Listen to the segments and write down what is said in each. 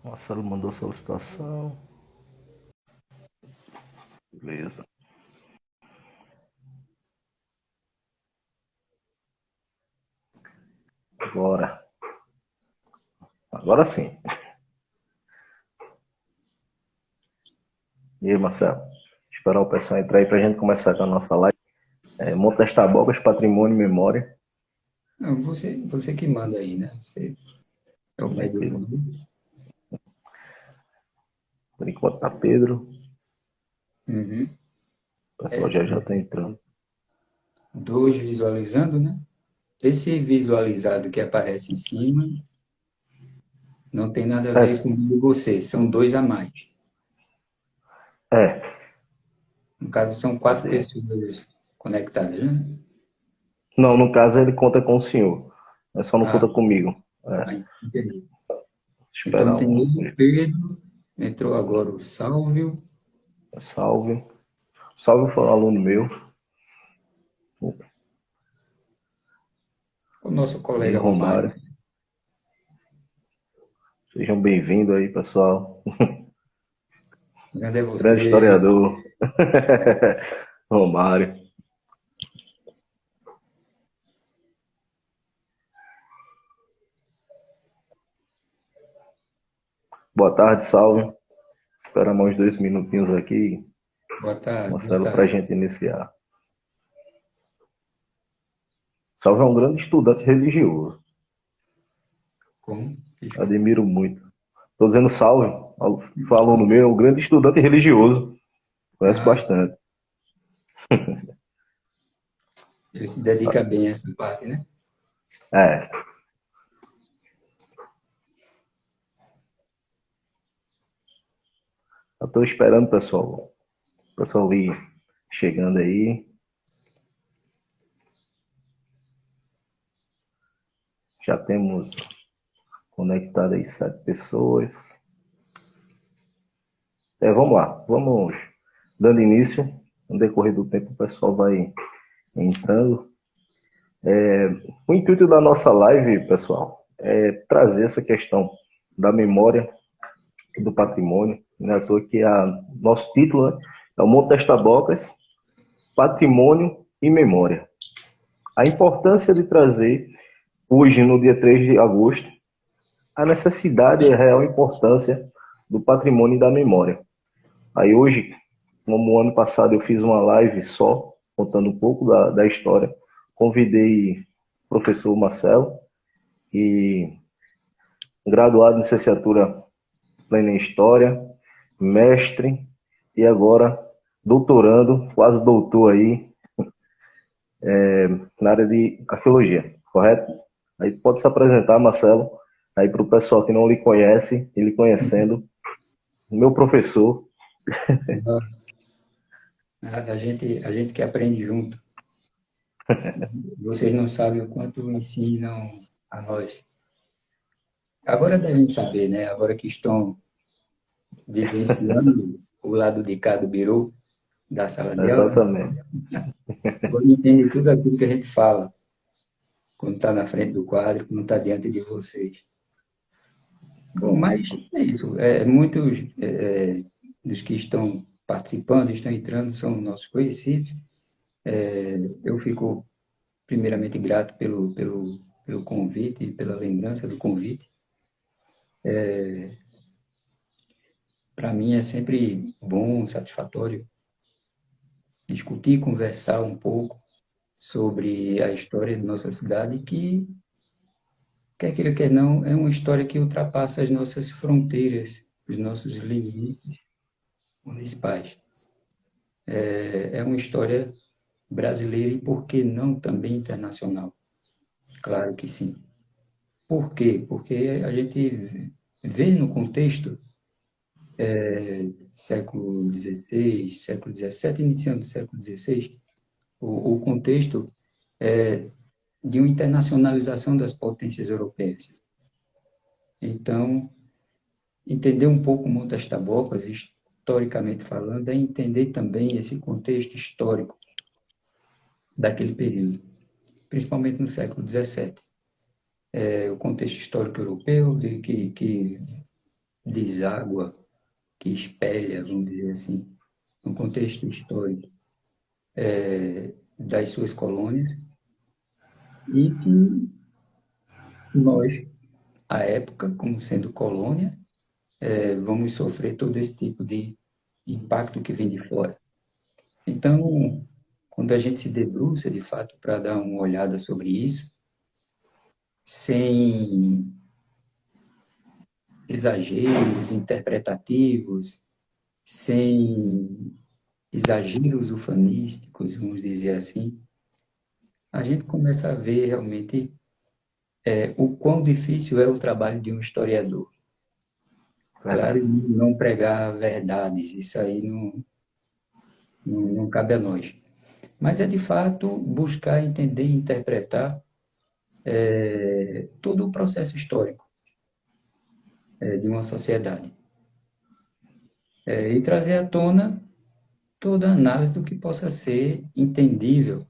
Marcelo mandou solicitação. Beleza. Agora. Agora sim. E aí, Marcelo? Esperar o pessoal entrar aí pra gente começar com a nossa live. Montes Tabocas, Patrimônio e Memória. Não, você que manda aí, né? Você é o pai do Tranquilo. mundo. Por enquanto tá Pedro. Uhum. O pessoal É, já tá entrando. dois visualizando, né? Esse visualizado que aparece em cima não tem nada a É, ver comigo e você, são dois a mais. é. No caso, são quatro Cadê? pessoas conectadas, né? Não, no caso ele conta com o senhor. É só não Ah, conta comigo. É. entendi. Então Esperar tem um. ele, o Pedro, entrou agora o Sálvio, Salve. Salve foi um aluno meu. o nosso E colega Romário. Romário. Sejam bem-vindos aí, pessoal. Grande é Grande você. historiador. Romário. Boa tarde, salve. Esperamos uns 2 minutinhos aqui, Boa tarde, boa Marcelo, para a tarde. gente iniciar. Salve é um grande estudante religioso. Como? Desculpa. Admiro muito. Estou dizendo salve. Foi aluno Sim. meu, um grande estudante religioso. Conheço Ah, bastante. ele se dedica bem a essa parte, né? É, eu estou esperando, pessoal. O pessoal ir chegando aí. Já temos conectado aí 7 pessoas. Vamos lá. Vamos dando início. No decorrer do tempo, o pessoal vai entrando. O intuito da nossa live, pessoal, é trazer essa questão da memória e do patrimônio. Né? À toa que nosso título, né, é o Montes Tabocas, Patrimônio e Memória. A importância de trazer, hoje, no dia 3 de agosto, a necessidade e a real importância do patrimônio e da memória. Aí hoje, como ano passado eu fiz uma live só, contando um pouco da história, convidei o professor Marcelo, que graduado em licenciatura plena em História, mestre e agora doutorando, quase doutor aí, na área de arqueologia, correto? Aí pode se apresentar, Marcelo, aí para o pessoal que não lhe conhece, ele conhecendo, meu professor. Nada, a gente que aprende junto. Vocês não sabem o quanto ensinam a nós. Agora devem saber, né? Agora que estão vivenciando o lado de cá do biru, da sala de aula, Exatamente. agora entendem tudo aquilo que a gente fala, quando está na frente do quadro, quando está diante de vocês. Bom, mas é isso. Muitos dos que estão participando, estão entrando, são nossos conhecidos. Eu fico primeiramente grato pelo convite e pela lembrança do convite. Para mim é sempre bom, satisfatório discutir, conversar um pouco sobre a história de nossa cidade, que, quer queira, quer não, é uma história que ultrapassa as nossas fronteiras, os nossos limites municipais. É uma história brasileira e, por que não, também internacional? Claro que sim. Por quê? Porque a gente vê no contexto século XVI, século XVII, iniciando o século XVI, o contexto de uma internacionalização das potências europeias. Então, entender um pouco Montes Tabocas, historicamente falando, é entender também esse contexto histórico daquele período, principalmente no século XVII. O contexto histórico europeu, que deságua, que espelha, vamos dizer assim, no contexto histórico das suas colônias, e que nós, à época, como sendo colônia, vamos sofrer todo esse tipo de impacto que vem de fora. Então, quando a gente se debruça, de fato, para dar uma olhada sobre isso, sem exageros interpretativos, sem exageros ufanísticos, vamos dizer assim, a gente começa a ver realmente o quão difícil é o trabalho de um historiador. Claro, Verdade. não pregar verdades, isso aí não cabe a nós. Mas é, de fato, buscar entender e interpretar todo o processo histórico de uma sociedade. E trazer à tona toda a análise do que possa ser entendível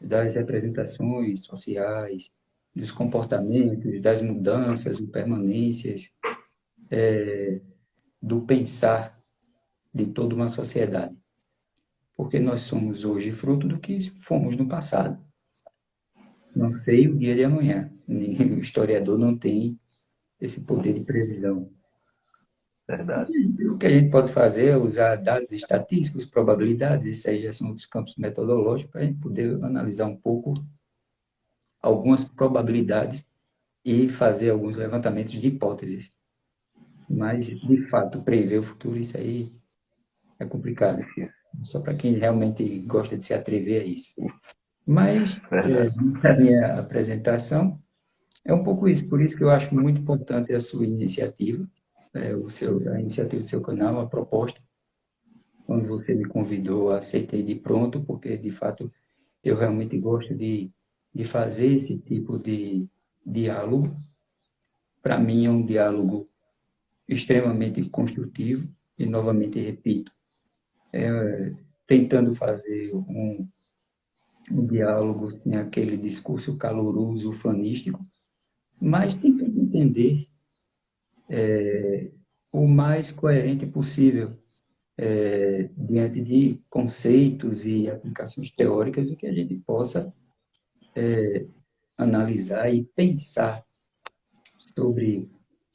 das representações sociais, dos comportamentos, das mudanças, impermanências, do pensar de toda uma sociedade. Porque nós somos hoje fruto do que fomos no passado. Não sei o dia de amanhã. O historiador não tem esse poder de previsão. Verdade. O que a gente pode fazer é usar dados estatísticos, probabilidades, isso aí já são os campos metodológicos, para a gente poder analisar um pouco algumas probabilidades e fazer alguns levantamentos de hipóteses. Mas, de fato, prever o futuro, isso aí é complicado. Difícil. Só para quem realmente gosta de se atrever a isso. Mas, Verdade. essa minha apresentação é um pouco isso. Por isso que eu acho muito importante a sua iniciativa, a iniciativa do seu canal, a proposta. Quando você me convidou, aceitei de pronto, porque, de fato, eu realmente gosto de fazer esse tipo de diálogo. Para mim, é um diálogo extremamente construtivo e, novamente, repito, tentando fazer um diálogo sem aquele discurso caloroso, ufanístico, mas tentando entender o mais coerente possível diante de conceitos e aplicações teóricas e que a gente possa analisar e pensar sobre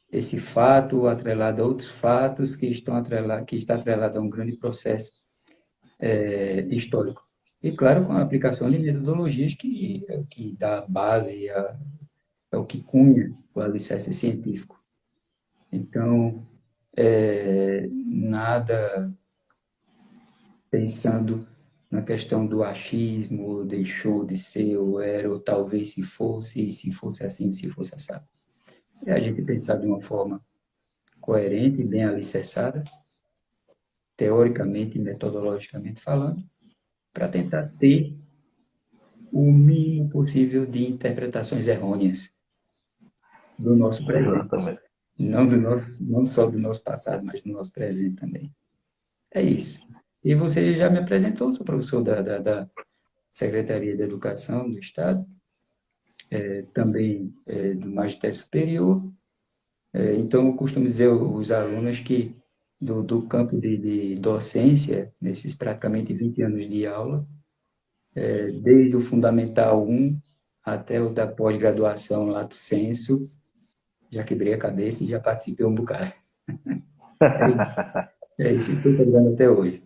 esse fato atrelado a outros fatos que está atrelado a um grande processo histórico. E, claro, com a aplicação de metodologias que é o que dá base, é o que cunha o alicerce científico. Então, nada pensando na questão do achismo, deixou de ser, ou era, ou talvez se fosse assim, se fosse assado. É a gente pensar de uma forma coerente, bem alicerçada, teoricamente e metodologicamente falando, para tentar ter o mínimo possível de interpretações errôneas do nosso presente. Exatamente. Não só do nosso passado, mas do nosso presente também. É isso. E você já me apresentou, sou professor da Secretaria de Educação do Estado, também do Magistério Superior. Então, eu costumo dizer aos alunos que do campo de docência, nesses praticamente 20 anos de aula, desde o Fundamental 1 até o da pós-graduação, lato sensu, já quebrei a cabeça e já participei um bocado. É isso. É isso, e estou pegando até hoje.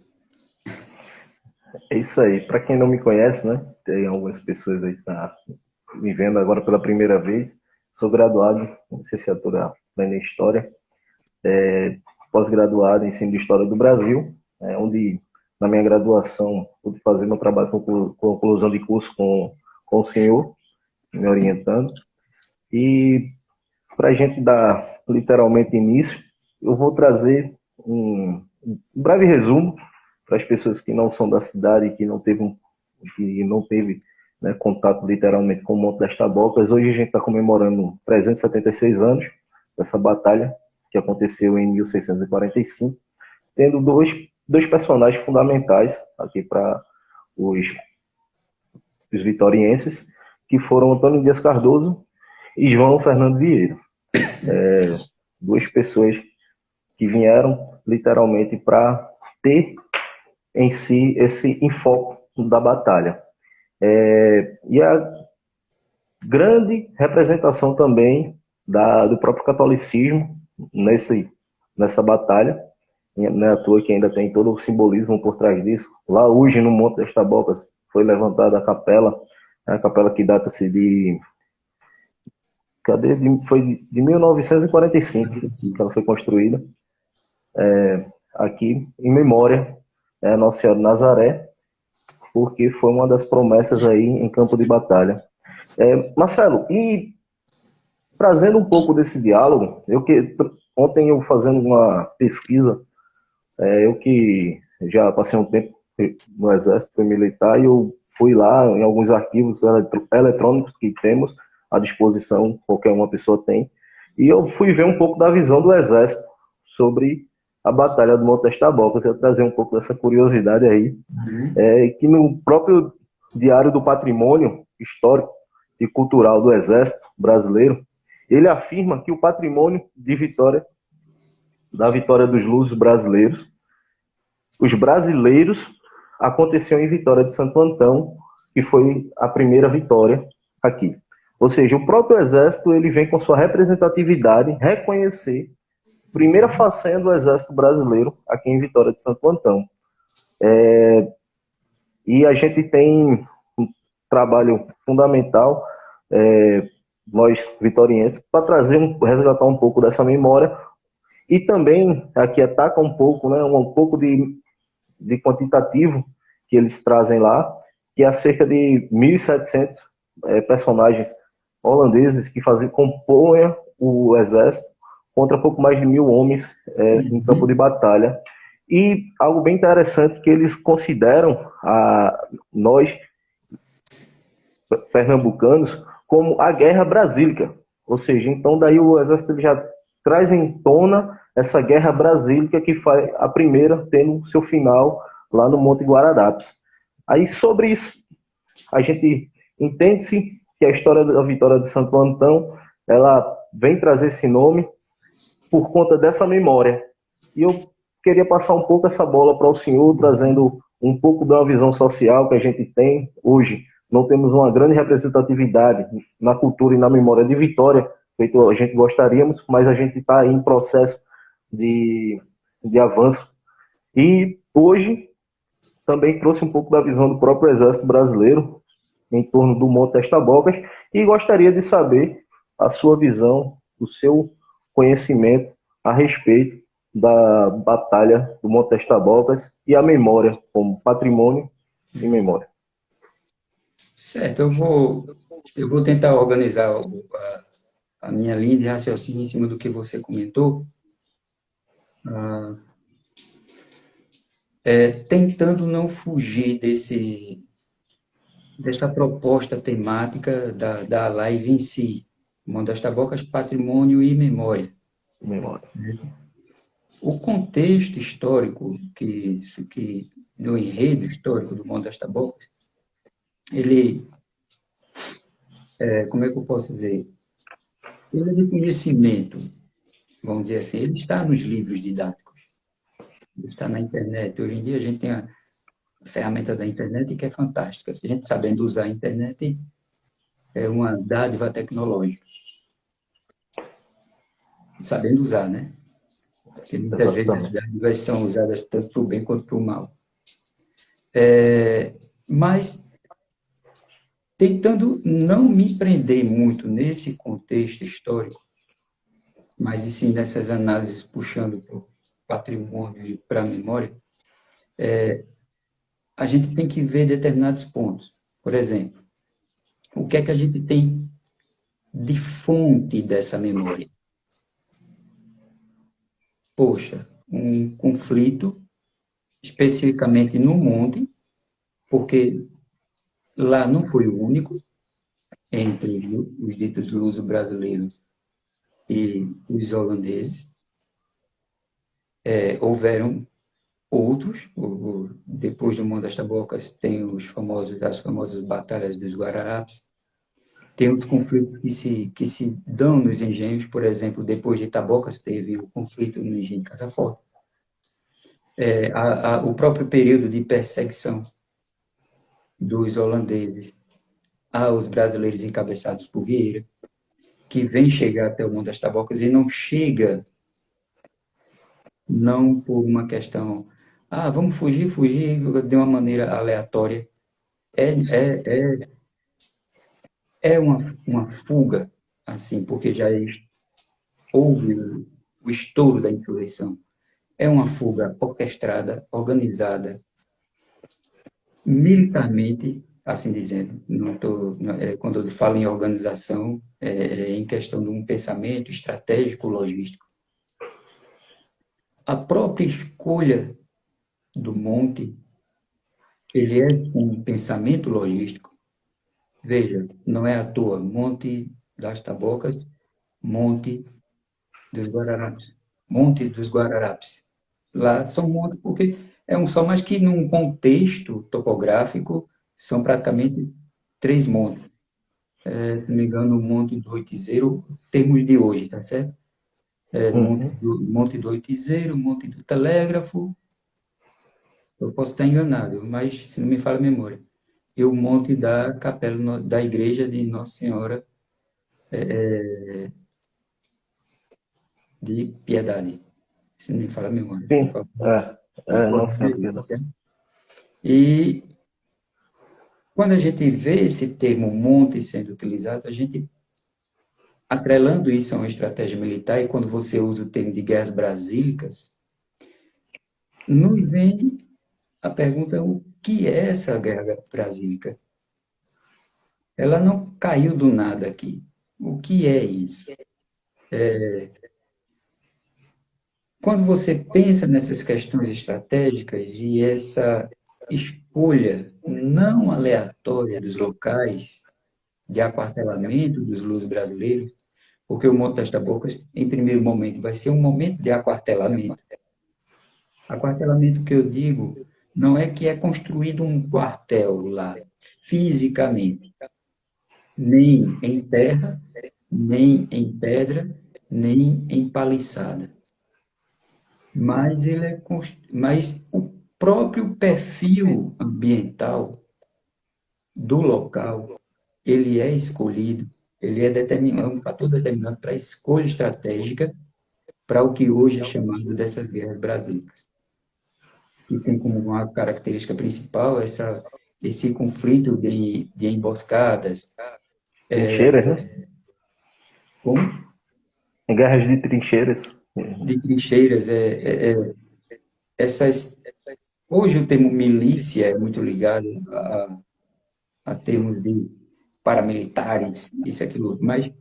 É isso aí. Para quem não me conhece, né? Tem algumas pessoas aí que estão me vendo agora pela primeira vez. Sou graduado em licenciatura plena em História, pós-graduado em Ensino de História do Brasil, onde na minha graduação pude fazer meu trabalho com conclusão de curso com o senhor, me orientando. E para a gente dar literalmente início, eu vou trazer um breve resumo para as pessoas que não são da cidade e que não teve né, contato literalmente com o Monte das Tabocas. Hoje a gente está comemorando 376 anos dessa batalha que aconteceu em 1645, tendo dois personagens fundamentais aqui para os vitorienses, que foram Antônio Dias Cardoso e João Fernando Vieira. Duas pessoas que vieram literalmente para ter em si esse enfoque da batalha. E a grande representação também do próprio catolicismo nessa batalha, não é à toa que ainda tem todo o simbolismo por trás disso. Lá hoje, no Monte das Tabocas, foi levantada a capela que data-se de... Foi de 1945 que ela foi construída, aqui em memória a Nossa Senhora de Nazaré, porque foi uma das promessas aí em campo de batalha. Marcelo, e trazendo um pouco desse diálogo, ontem eu fazendo uma pesquisa, eu que já passei um tempo no Exército Militar, e eu fui lá em alguns arquivos eletrônicos que temos à disposição, qualquer uma pessoa tem, e eu fui ver um pouco da visão do Exército sobre a Batalha do Monte das Tabocas. Eu trazer um pouco dessa curiosidade aí, que no próprio Diário do Patrimônio Histórico e Cultural do Exército Brasileiro, ele afirma que o patrimônio da vitória dos lusos brasileiros, os brasileiros, aconteceu em Vitória de Santo Antão, que foi a primeira vitória aqui. Ou seja, o próprio Exército ele vem com sua representatividade reconhecer a primeira façanha do Exército Brasileiro aqui em Vitória de Santo Antão. E a gente tem um trabalho fundamental, nós vitorienses, para resgatar um pouco dessa memória, e também aqui ataca um pouco, né, um pouco de quantitativo que eles trazem lá, que é cerca de 1.700 personagens holandeses que compõem o exército contra pouco mais de 1.000 homens em campo de batalha. E algo bem interessante que eles consideram nós, pernambucanos, como a Guerra Brasílica. Ou seja, então daí o exército já traz em tona essa Guerra Brasílica, que foi a primeira, tendo seu final lá no Monte Guararapes. Aí sobre isso, a gente entende-se que a história da vitória de Santo Antão, ela vem trazer esse nome por conta dessa memória. E eu queria passar um pouco essa bola para o senhor, trazendo um pouco da visão social que a gente tem hoje. Não temos uma grande representatividade na cultura e na memória de Vitória, feito a gente gostaríamos, mas a gente está em processo de avanço. E hoje também trouxe um pouco da visão do próprio Exército Brasileiro em torno do Monte das Tabocas, e gostaria de saber a sua visão, o seu conhecimento a respeito da Batalha do Monte das Tabocas e a memória como patrimônio e memória. Certo, eu vou tentar organizar a minha linha de raciocínio em cima do que você comentou, tentando não fugir dessa proposta temática da live em si, Monte das Tabocas, patrimônio e memória. Memória. O contexto histórico, no enredo histórico do Monte das Tabocas, ele, como é que eu posso dizer? Ele é de conhecimento, vamos dizer assim, ele está nos livros didáticos, ele está na internet. Hoje em dia a gente tem a ferramenta da internet que é fantástica. A gente sabendo usar a internet é uma dádiva tecnológica. Sabendo usar, né? Porque muitas vezes as dádivas são usadas tanto para o bem quanto para o mal. Mas tentando não me prender muito nesse contexto histórico, mas e sim nessas análises puxando para o patrimônio e para a memória, a gente tem que ver determinados pontos. Por exemplo, o que é que a gente tem de fonte dessa memória? Poxa, um conflito, especificamente no monte, porque lá não foi o único, entre os ditos luso-brasileiros e os holandeses. Houveram outros, depois do Monte das Tabocas tem as famosas batalhas dos Guararapes, tem os conflitos que se dão nos engenhos, por exemplo, depois de Tabocas teve o conflito no engenho de Casa Forte. O próprio período de perseguição dos holandeses aos brasileiros encabeçados por Vieira, que vem chegar até o Monte das Tabocas e não chega, não por uma questão, vamos fugir de uma maneira aleatória. É, é, é, é uma fuga, assim, porque houve o estouro da insurreição. É uma fuga orquestrada, organizada, militarmente, assim dizendo. Não tô, quando eu falo em organização, é em questão de um pensamento estratégico, logístico. A própria escolha do monte, ele é um pensamento logístico. Veja, não é à toa, Monte das Tabocas, Monte dos Guararapes, Montes dos Guararapes. Lá são montes porque é um só, mas que num contexto topográfico são praticamente três montes. Se não me engano, o Monte do Oitizeiro, termos de hoje, tá certo? Uhum. Monte do Oitizeiro, Monte do Telégrafo, eu posso estar enganado, mas se não me falha a memória. E o Monte da Capela da Igreja de Nossa Senhora de Piedade, se não me falha a memória, por Sim, favor. Me não corrija sei, aí, tá Pedro. certo? E quando a gente vê esse termo monte sendo utilizado, a gente atrelando isso a uma estratégia militar, e quando você usa o termo de guerras brasílicas, nos vem a pergunta: o que é essa guerra brasílica? Ela não caiu do nada aqui. O que é isso? Quando você pensa nessas questões estratégicas e essa escolha não aleatória dos locais de aquartelamento dos lusos brasileiros, porque o Monte das Tabocas, em primeiro momento, vai ser um momento de aquartelamento. Aquartelamento que eu digo não é que é construído um quartel lá, fisicamente, nem em terra, nem em pedra, nem em paliçada. Mas o próprio perfil ambiental do local, ele é escolhido, ele é um fator determinante para a escolha estratégica para o que hoje é chamado dessas guerras brasílicas, que tem como uma característica principal esse conflito de emboscadas, Trincheiras, né? como Guerras de trincheiras. de trincheiras, essas. Hoje o termo milícia é muito ligado a termos de paramilitares, isso, aquilo, outro, mas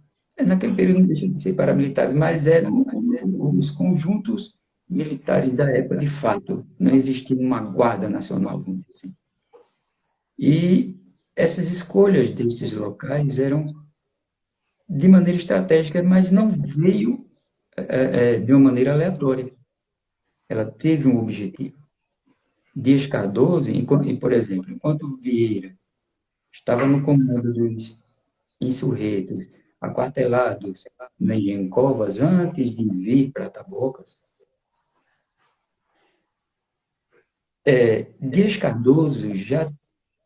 naquele período não deixa de ser paramilitares, mas eram os conjuntos militares da época de fato. Não existia uma guarda nacional, vamos dizer assim. E essas escolhas destes locais eram de maneira estratégica, mas não veio de uma maneira aleatória. Ela teve um objetivo. Dias Cardoso, por exemplo, enquanto Vieira estava no comando dos insurretos, aquartelados em covas antes de vir para Tabocas, Dias Cardoso já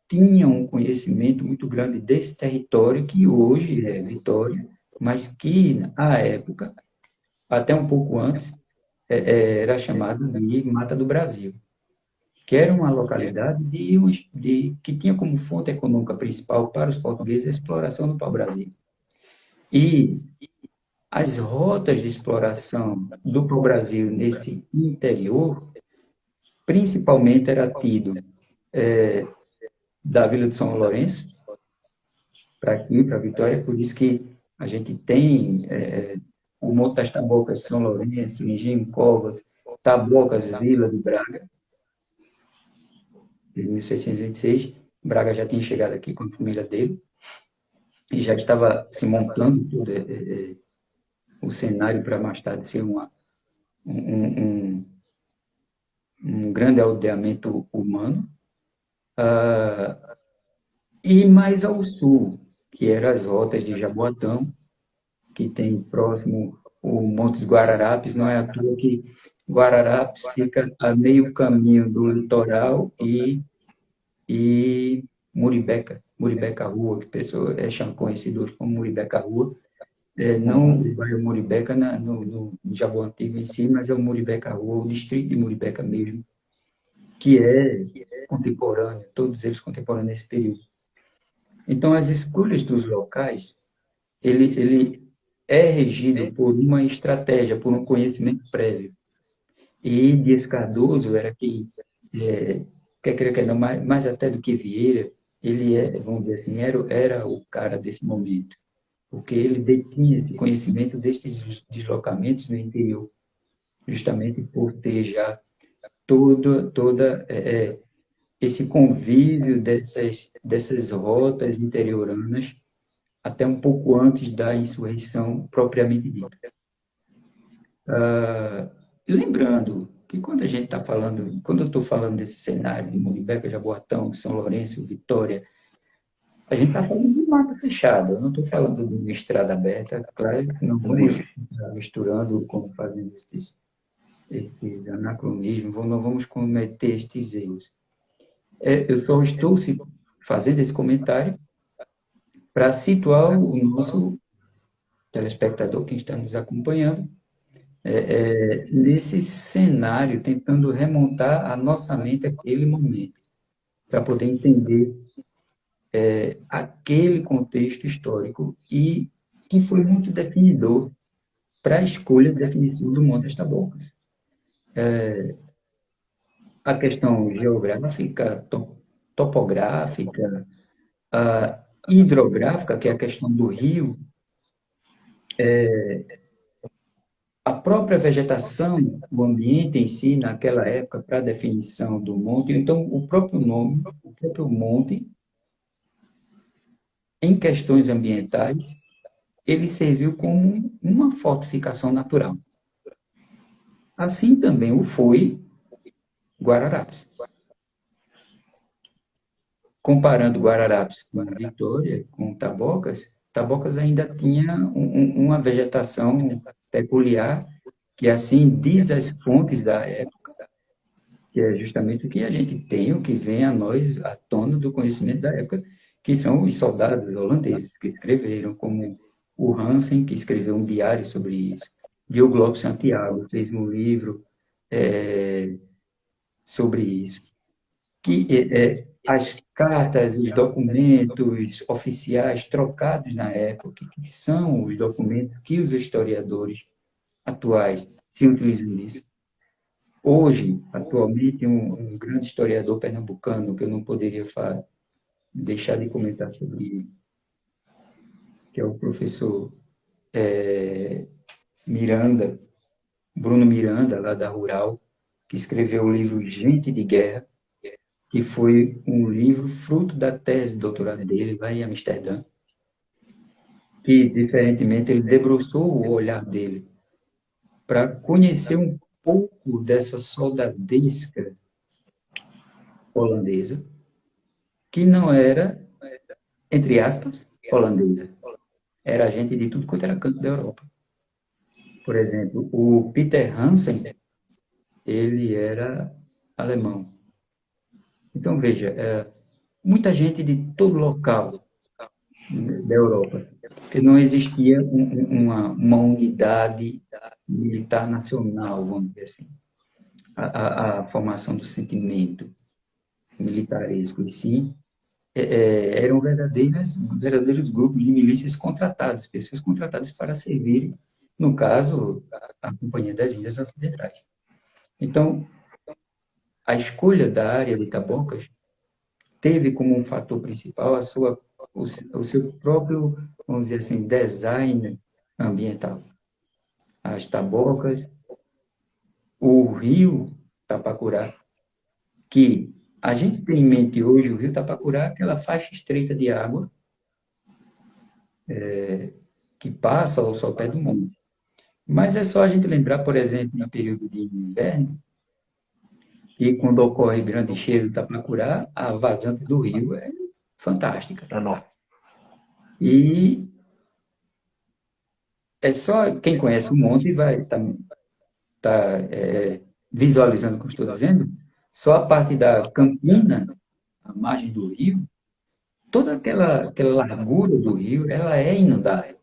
tinha um conhecimento muito grande desse território que hoje é Vitória, mas que, à época, até um pouco antes, era chamado de Mata do Brasil, que era uma localidade que tinha como fonte econômica principal para os portugueses a exploração do pau-brasil. E as rotas de exploração do pau-brasil nesse interior, principalmente era tido da Vila de São Lourenço para aqui, para Vitória, por isso que a gente tem o Monte das Tabocas, São Lourenço, Engenho Covas, Tabocas, Vila de Braga, em 1626. Braga já tinha chegado aqui com a família dele e já estava se montando todo o cenário para mais tarde ser um, um, um grande aldeamento humano. E mais ao sul, que eram as rotas de Jaboatão, que tem próximo o Montes Guararapes. Não é à toa que Guararapes fica a meio caminho do litoral e Muribeca Rua, que pessoa é conhecido hoje como Muribeca Rua. Não Uhum. o bairro Muribeca no Jaboatão Antigo em si, mas é o Muribeca Rua, o distrito de Muribeca mesmo, que é contemporâneo, todos eles contemporâneos nesse período. Então, as escolhas dos locais, ele é regido por uma estratégia, por um conhecimento prévio. E Dias Cardoso era quem, quer queira, quer não, mais até do que Vieira, ele vamos dizer assim, era o cara desse momento, porque ele detinha esse conhecimento destes deslocamentos no interior, justamente por ter já toda esse convívio dessas rotas interioranas até um pouco antes da insurreição propriamente dita. Lembrando que quando a gente está falando, quando eu estou falando desse cenário de Muribeca, Jaboatão, São Lourenço, Vitória, a gente está falando de mata fechada, eu não estou falando de uma estrada aberta, claro que não vamos Livre. ficar misturando como fazendo estes anacronismos, não vamos cometer estes erros. Eu só estou fazendo esse comentário para situar o nosso telespectador, quem está nos acompanhando, nesse cenário, tentando remontar a nossa mente àquele momento, para poder entender aquele contexto histórico e que foi muito definidor para a escolha e definição do Monte das Tabocas. A questão geográfica, topográfica, a hidrográfica, que é a questão do rio, a própria vegetação, o ambiente em si, naquela época, para a definição do monte, então o próprio nome, o próprio monte, em questões ambientais, ele serviu como uma fortificação natural. Assim também o foi Guararapes. Comparando Guararapes com Vitória, com Tabocas, Tabocas ainda tinha uma vegetação peculiar, que assim diz as fontes da época, que é justamente o que a gente tem, o que vem a nós à tona do conhecimento da época, que são os soldados holandeses que escreveram, como o Hansen, que escreveu um diário sobre isso, Diogo Santiago fez um livro sobre isso, que as cartas, os documentos oficiais trocados na época, que são os documentos que os historiadores atuais se utilizam disso. Hoje, atualmente, um grande historiador pernambucano, que eu não poderia deixar de comentar sobre ele, que é o professor Miranda, Bruno Miranda, lá da Rural, que escreveu o livro Gente de Guerra, que foi um livro fruto da tese de doutorado dele, lá em Amsterdã, que, diferentemente, ele debruçou o olhar dele para conhecer um pouco dessa soldadesca holandesa, que não era, entre aspas, holandesa. Era gente de tudo quanto era canto da Europa. Por exemplo, o Peter Hansen, ele era alemão. Então, veja, muita gente de todo local da Europa, porque não existia uma unidade militar nacional, vamos dizer assim. A formação do sentimento militaresco, e sim, eram verdadeiros grupos de milícias contratados, pessoas contratadas para servirem, no caso, a Companhia das Índias Ocidentais. Então, a escolha da área de Tabocas teve como um fator principal o seu próprio, vamos dizer assim, design ambiental. As tabocas, o rio Tapacurá, que a gente tem em mente hoje, o rio Tapacurá, aquela faixa estreita de água que passa ao sopé do monte. Mas é só a gente lembrar, por exemplo, no período de inverno, que quando ocorre grande enchente do Tapacurá, a vazante do rio é fantástica. É, não. E é só quem conhece o monte vai estar visualizando o que eu estou dizendo. Só a parte da campina, a margem do rio, toda aquela largura do rio, ela é inundável.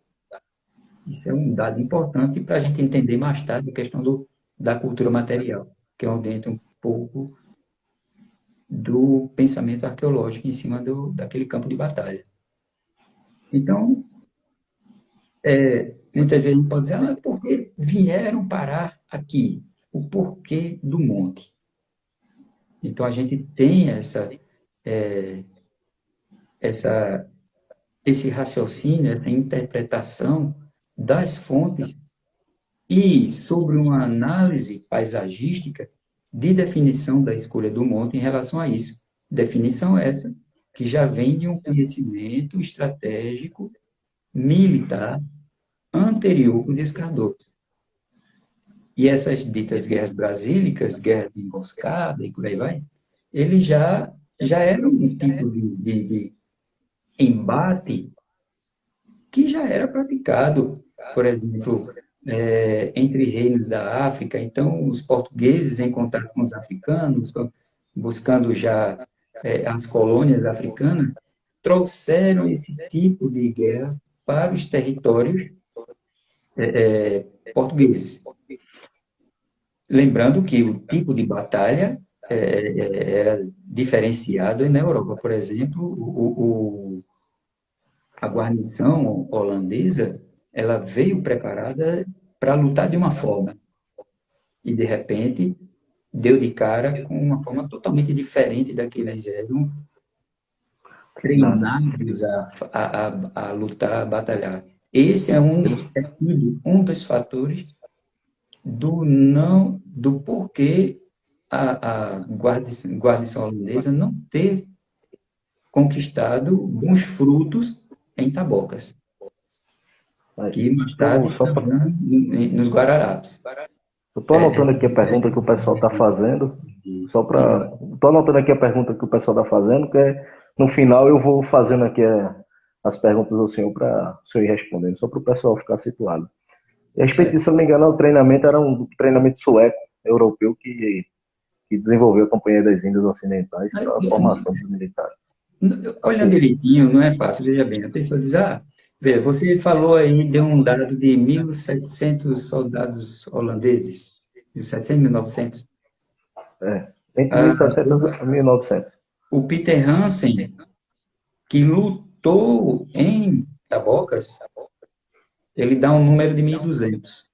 Isso é um dado importante para a gente entender mais tarde a questão da cultura material, que é onde entra um pouco do pensamento arqueológico em cima daquele campo de batalha. Então, muitas vezes a gente pode dizer, mas por que vieram parar aqui? O porquê do monte. Então, a gente tem essa, esse raciocínio, essa interpretação das fontes e sobre uma análise paisagística de definição da escolha do monte em relação a isso. Definição essa que já vem de um conhecimento estratégico militar anterior ao descendor. E essas ditas guerras brasílicas, guerra de emboscada e por aí vai, ele já era um tipo de embate que já era praticado, por exemplo, entre reinos da África. Então, os portugueses, em contato com os africanos, buscando já as colônias africanas, trouxeram esse tipo de guerra para os territórios portugueses. Lembrando que o tipo de batalha era diferenciado na Europa. Por exemplo, a guarnição holandesa, ela veio preparada para lutar de uma forma e de repente deu de cara com uma forma totalmente diferente da que eles eram Treinado. treinados a lutar, a batalhar. Esse Eles, é tido um dos fatores do porquê a guarnição holandesa não ter conquistado bons frutos em Tabocas, que mais tô tarde só pra, estarão nos Guararapes. eu tô anotando Essa aqui a pergunta que o diferenciação pessoal está fazendo, só de- para. Tô anotando aqui a pergunta que o pessoal está fazendo, que é, no final eu vou fazendo aqui as perguntas ao senhor para o senhor ir respondendo, só para o pessoal ficar situado. E a respeito certo. disso, se eu não me engano, o treinamento era um treinamento sueco, europeu, que desenvolveu a Companhia das Índias Ocidentais para a formação dos militares. Olhando Assim, direitinho, não é fácil, veja bem, a pessoa diz, veja, você falou aí, deu um dado de 1.700 soldados holandeses, 1.700, 1.900. entre Ah, 1700 e 1900. o Peter Hansen, que lutou em Tabocas, ele dá um número de 1.200.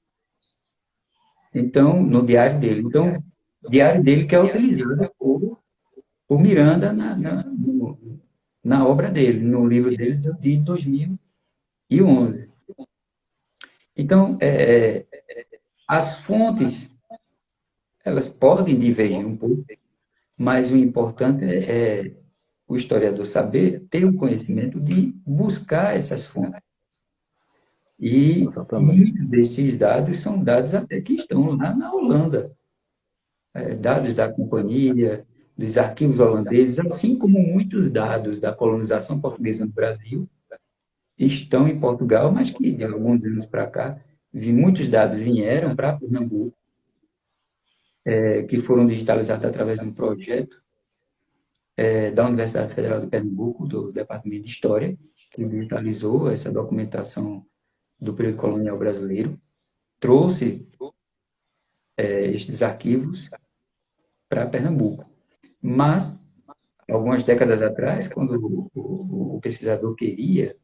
Então, no diário dele. Então, diário dele que é utilizado por Miranda na obra dele, no livro dele de 2011. Então, as fontes, elas podem divergir um pouco, mas o importante é o historiador saber ter o conhecimento de buscar essas fontes. E Exatamente. muitos desses dados são dados até que estão lá na Holanda, dados da companhia, dos arquivos holandeses, assim como muitos dados da colonização portuguesa no Brasil estão em Portugal, mas que de alguns anos para cá, muitos dados vieram para Pernambuco, que foram digitalizados através de um projeto da Universidade Federal de Pernambuco, do Departamento de História, que digitalizou essa documentação do período colonial brasileiro, trouxe estes arquivos para Pernambuco. Mas, algumas décadas atrás, quando o pesquisador queria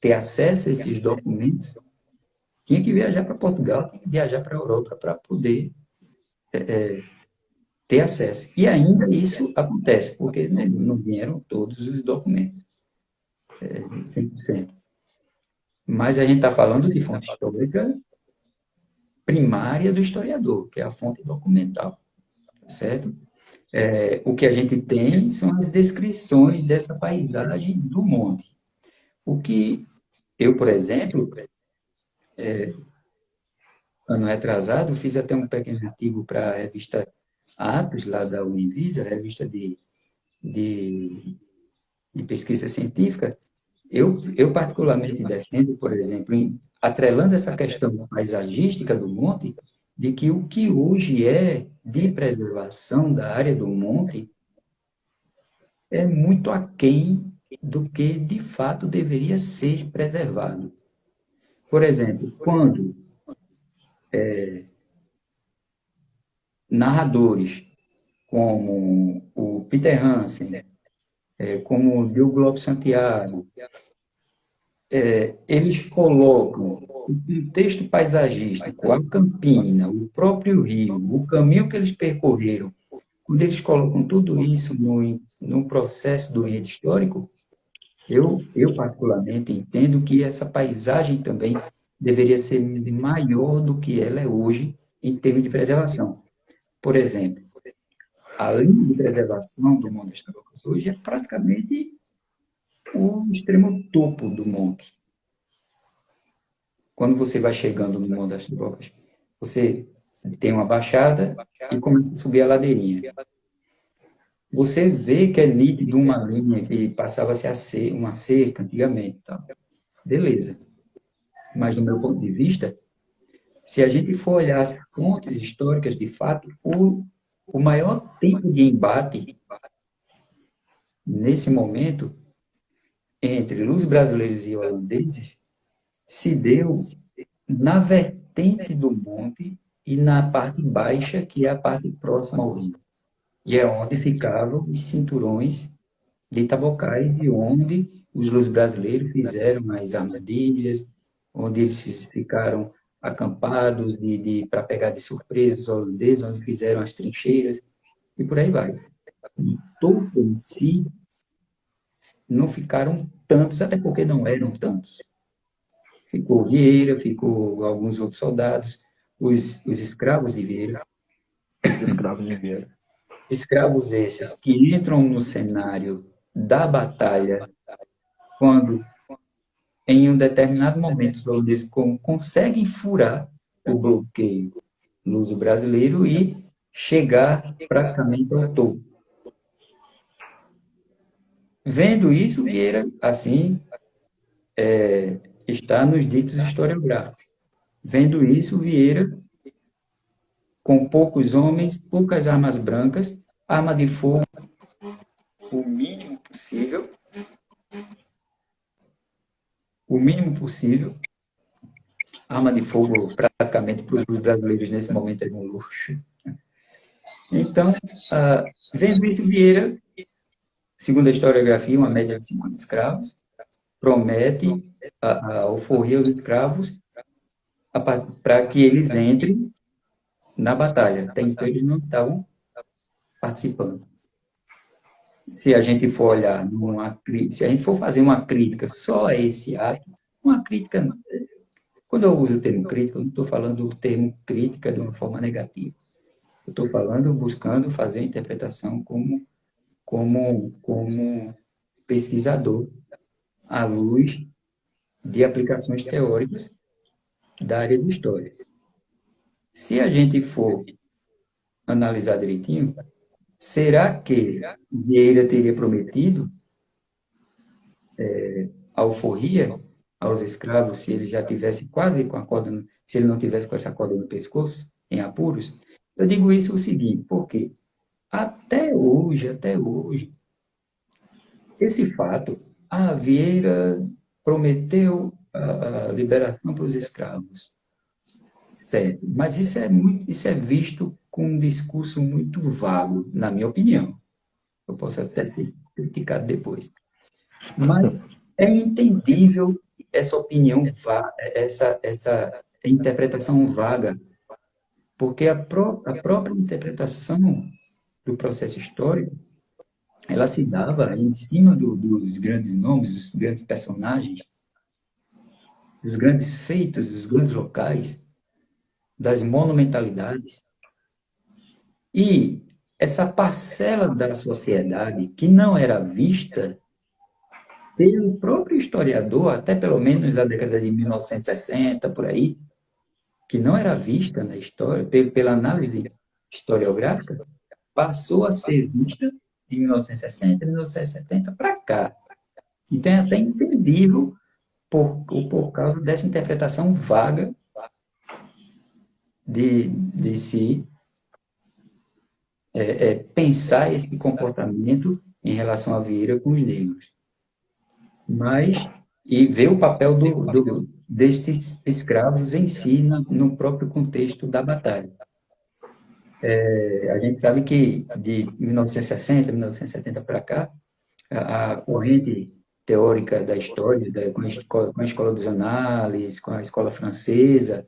ter acesso a esses documentos, tinha que viajar para Portugal, tinha que viajar para a Europa para poder ter acesso. E ainda isso acontece, porque né, não vieram todos os documentos, 100%. Mas a gente está falando de fonte histórica primária do historiador, que é a fonte documental, certo? O que a gente tem são as descrições dessa paisagem do monte. O que eu, por exemplo, ano retrasado, fiz até um pequeno artigo para a revista Atos, lá da Univisa, a revista de pesquisa científica, Eu particularmente defendo, por exemplo, atrelando essa questão paisagística do monte, de que o que hoje é de preservação da área do monte é muito aquém do que de fato deveria ser preservado. Por exemplo, quando narradores como o Peter Hansen, como o Diogo Lopes Santiago, eles colocam o contexto paisagístico, a campina, o próprio rio, o caminho que eles percorreram, quando eles colocam tudo isso no processo do enredo histórico, eu particularmente entendo que essa paisagem também deveria ser maior do que ela é hoje em termos de preservação. Por exemplo, a linha de preservação do Monte das Taboacas hoje é praticamente o extremo topo do monte. Quando você vai chegando no Monte das Taboacas, você tem uma baixada e começa a subir a ladeirinha. Você vê que é nítido uma linha que passava a ser uma cerca antigamente. Tá? Beleza. Mas, do meu ponto de vista, se a gente for olhar as fontes históricas, de fato, o maior tempo de embate nesse momento entre os brasileiros e holandeses se deu na vertente do monte e na parte baixa, que é a parte próxima ao rio. E é onde ficavam os cinturões de tabocais e onde os brasileiros fizeram as armadilhas, onde eles ficaram acampados para pegar de surpresa os holandeses, onde fizeram as trincheiras e por aí vai. O topo em si não ficaram tantos, até porque não eram tantos. Ficou Vieira, ficou alguns outros soldados, os escravos de Vieira. Os escravos de Vieira. Escravos esses que entram no cenário da batalha quando, em um determinado momento, os holandeses conseguem furar o bloqueio luso-brasileiro e chegar praticamente ao topo. Vendo isso, Vieira, assim, está nos ditos historiográficos. Vendo isso, Vieira, com poucos homens, poucas armas brancas, arma de fogo, o mínimo possível, arma de fogo praticamente para os brasileiros nesse momento é um luxo. Então, vendo isso, Vieira, segundo a historiografia, uma média de 50 escravos, promete alforria os escravos para que eles entrem na batalha. Até então, eles não estavam participando. Se a gente for olhar, se a gente for fazer uma crítica só a esse ato, uma crítica, quando eu uso o termo crítica, eu não estou falando do termo crítica de uma forma negativa. Eu estou falando, buscando fazer a interpretação como pesquisador, à luz de aplicações teóricas da área de história. Se a gente for analisar direitinho, será que Vieira teria prometido alforria aos escravos se ele já tivesse quase com a corda, se ele não tivesse com essa corda no pescoço, em apuros? Eu digo isso o seguinte, porque até hoje, esse fato, a Vieira prometeu a liberação para os escravos, certo? Mas isso é visto com um discurso muito vago, na minha opinião. Eu posso até ser criticado depois. Mas é entendível essa opinião, essa interpretação vaga, porque a própria interpretação do processo histórico, ela se dava em cima dos grandes nomes, dos grandes personagens, dos grandes feitos, dos grandes locais, das monumentalidades. E essa parcela da sociedade que não era vista pelo próprio historiador, até pelo menos a década de 1960, por aí, que não era vista na história, pela análise historiográfica, passou a ser vista em 1960, 1970 para cá. Então é até entendível por causa dessa interpretação vaga de se pensar esse comportamento em relação à Vieira com os negros. Mas, e ver o papel destes escravos em si no próprio contexto da batalha. A gente sabe que de 1960, 1970 para cá, a corrente teórica da história, com a escola dos análises, com a escola francesa,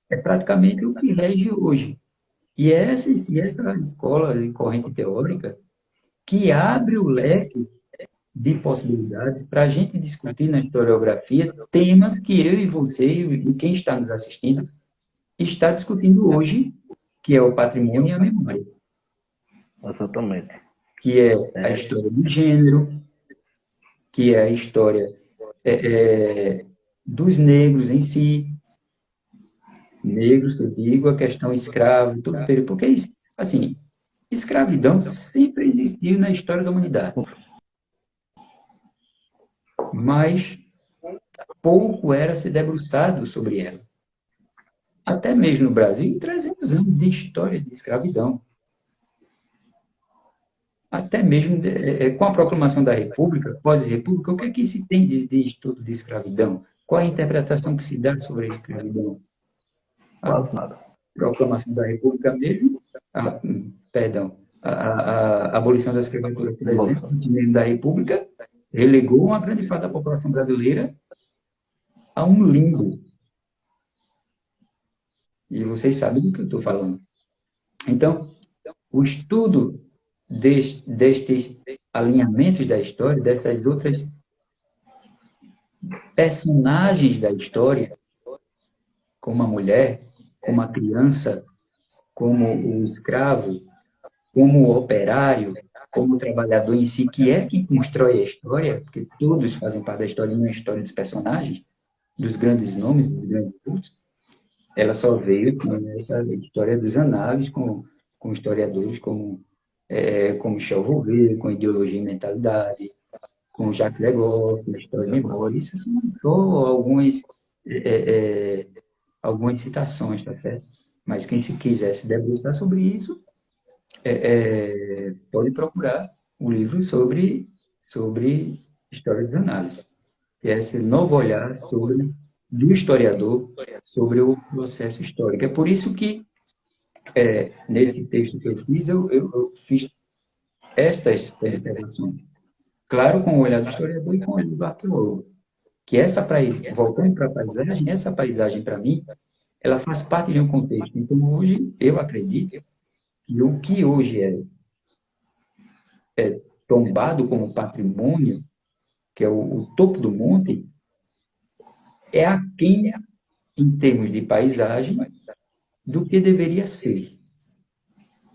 é praticamente o que rege hoje. E essa escola e corrente teórica que abre o leque de possibilidades para a gente discutir na historiografia temas que eu e você e quem está nos assistindo está discutindo hoje, que é o patrimônio e a memória, Exatamente. que é a história do gênero, que é a história dos negros em si, negros, que eu digo, a questão escravo, todo o período, porque, assim, escravidão sempre existiu na história da humanidade, mas pouco era se debruçado sobre ela. Até mesmo no Brasil, em 300 anos de história de escravidão. Até mesmo com a proclamação da República, pós-República, o que é que se tem de estudo de escravidão? Qual é a interpretação que se dá sobre a escravidão? A Quase nada. proclamação da República mesmo, a abolição da escravatura, por exemplo, mesmo da República, relegou uma grande parte da população brasileira a um limbo. E vocês sabem do que eu estou falando. Então, o estudo destes alinhamentos da história, dessas outras personagens da história, como a mulher, como a criança, como o escravo, como o operário, como o trabalhador em si, que é quem constrói a história, porque todos fazem parte da história, não é a história dos personagens, dos grandes nomes, dos grandes frutos, ela só veio com essa história dos análises, com historiadores como Michel Foucault, com Ideologia e Mentalidade, com Jacques Legoff, História e Memória. Isso são só algumas citações, tá certo? Mas quem se quiser se debruçar sobre isso, pode procurar um livro sobre História dos Análises, que é esse novo olhar do historiador sobre o processo histórico. É por isso que, nesse texto que eu fiz, eu fiz estas observações. Claro, com o olhar do historiador e com o olhar do arqueólogo. Que voltando para a paisagem, essa paisagem, para mim, ela faz parte de um contexto. Então, hoje, eu acredito que o que hoje é tombado como patrimônio, que é o topo do monte, é aquém, em termos de paisagem, do que deveria ser.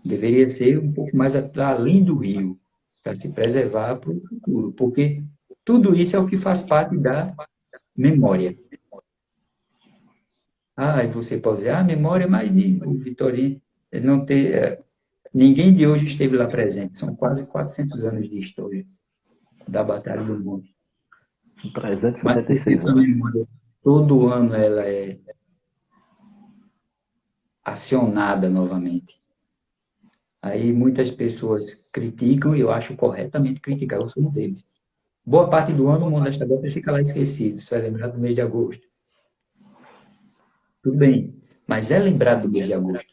Deveria ser um pouco mais além do rio, para se preservar para o futuro, porque tudo isso é o que faz parte da memória. E você pode dizer, memória, mas o Vitorino não ter... Ninguém de hoje esteve lá presente, são quase 400 anos de história da Batalha do Monte. Mas porque 376 essa anos. memória, todo ano, ela é acionada novamente. Aí muitas pessoas criticam, e eu acho corretamente criticar, eu sou um deles. Boa parte do ano o mundo desta data fica lá esquecido, só é lembrado do mês de agosto. Tudo bem, mas é lembrado do mês de agosto.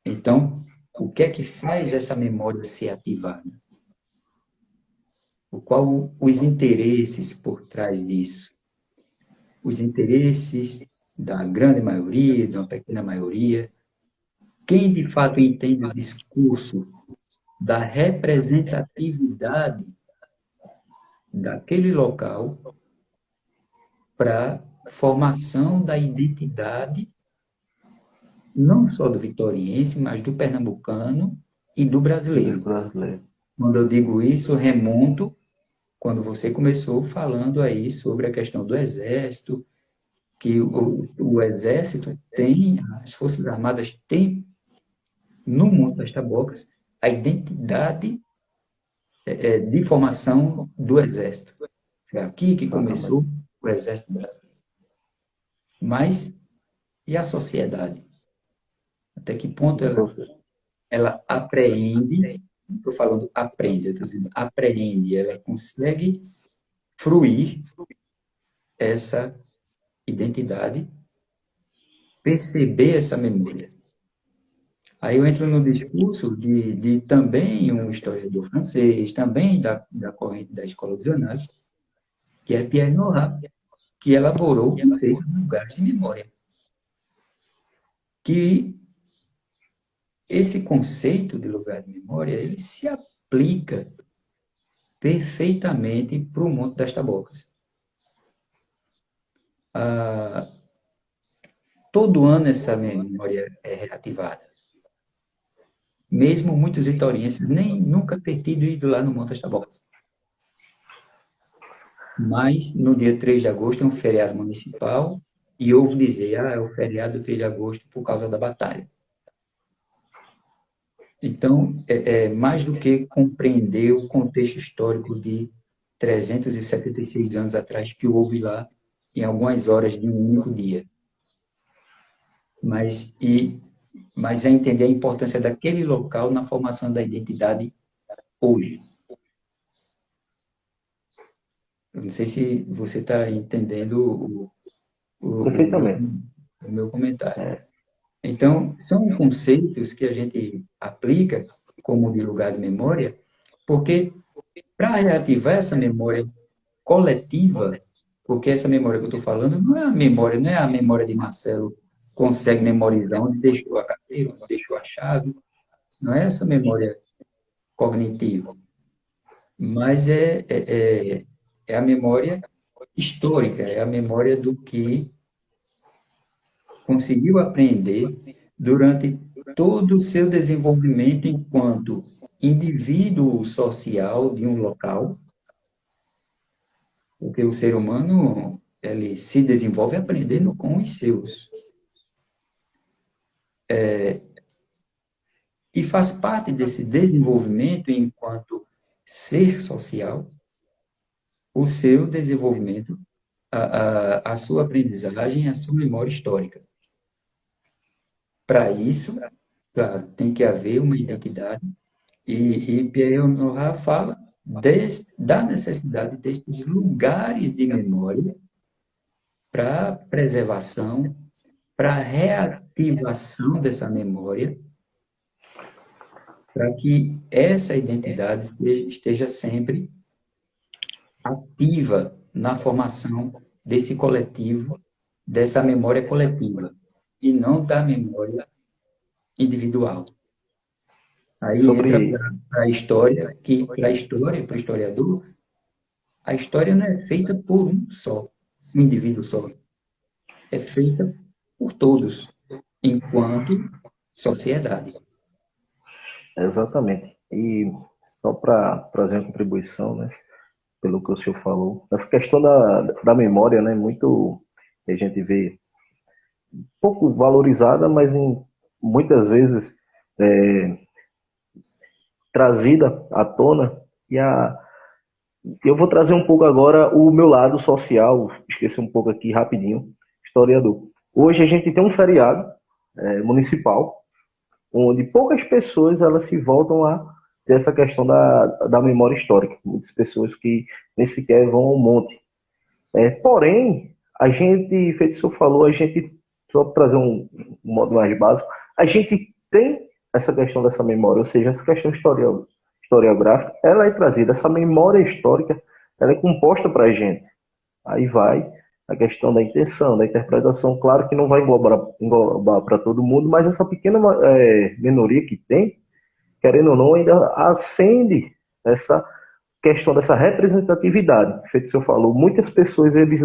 Então, o que é que faz essa memória ser ativada? Qual os interesses por trás disso? Os interesses da grande maioria, de uma pequena maioria. Quem de fato entende o discurso da representatividade daquele local para formação da identidade não só do vitoriense, mas do pernambucano e do brasileiro. Quando eu digo isso, remonto quando você começou falando aí sobre a questão do exército, que o exército tem, as Forças Armadas têm, no mundo das tabocas, a identidade de formação do exército. Foi aqui que exatamente. começou o Exército Brasileiro. Mas, e a sociedade? Até que ponto E você? ela apreende, não estou falando aprende, eu estou dizendo apreende, ela consegue fruir essa identidade, perceber essa memória. Aí eu entro no discurso de também um historiador francês, também da corrente da Escola dos Anais, que é Pierre Nora, que elaborou o conceito de lugares de memória. Que esse conceito de lugar de memória, ele se aplica perfeitamente para o Monte das Tabocas. Todo ano essa memória é reativada. Mesmo muitos vitorienses nem nunca ter tido ido lá no Monte das Tabocas. Mas no dia 3 de agosto é um feriado municipal e ouvo dizer, é o feriado 3 de agosto por causa da batalha. Então, é mais do que compreender o contexto histórico de 376 anos atrás que houve lá em algumas horas de um único dia. Mas é entender a importância daquele local na formação da identidade hoje. Eu não sei se você está entendendo o meu, Perfeitamente. o meu comentário. É, Então, são conceitos que a gente aplica como de lugar de memória, porque para reativar essa memória coletiva, porque essa memória que eu estou falando não é a memória, não é a memória de Marcelo consegue memorizar onde deixou a carteira, onde deixou a chave, não é essa memória cognitiva, mas é a memória histórica, é a memória do que conseguiu aprender durante todo o seu desenvolvimento enquanto indivíduo social de um local, porque o ser humano ele se desenvolve aprendendo com os seus. E faz parte desse desenvolvimento enquanto ser social, o seu desenvolvimento, a sua aprendizagem, a sua memória histórica. Para isso, claro, tem que haver uma identidade. E Pierre Nora fala da necessidade destes lugares de memória para preservação, para reativação dessa memória, para que essa identidade esteja sempre ativa na formação desse coletivo, dessa memória coletiva, e não da memória individual. Aí entra sobre, para a história, que para a história, para o historiador, a história não é feita por um só, um indivíduo só. É feita por todos, enquanto sociedade. exatamente. E só para trazer uma contribuição, né, pelo que o senhor falou, essa questão da memória, né, muito a gente vê pouco valorizada, mas muitas vezes é, trazida à tona. E eu vou trazer um pouco agora o meu lado social, esqueci um pouco aqui rapidinho, historiador. Hoje a gente tem um feriado municipal, onde poucas pessoas elas se voltam a ter essa questão da memória histórica. Muitas pessoas que nem sequer vão ao monte. Porém, a gente, feito o senhor falou, a gente, só para trazer um modo mais básico, a gente tem essa questão dessa memória, ou seja, essa questão historiográfica, ela é trazida, essa memória histórica, ela é composta para a gente. Aí vai a questão da intenção, da interpretação, claro que não vai englobar para todo mundo, mas essa pequena minoria que tem, querendo ou não, ainda acende essa questão dessa representatividade. Feito o senhor falou, muitas pessoas eles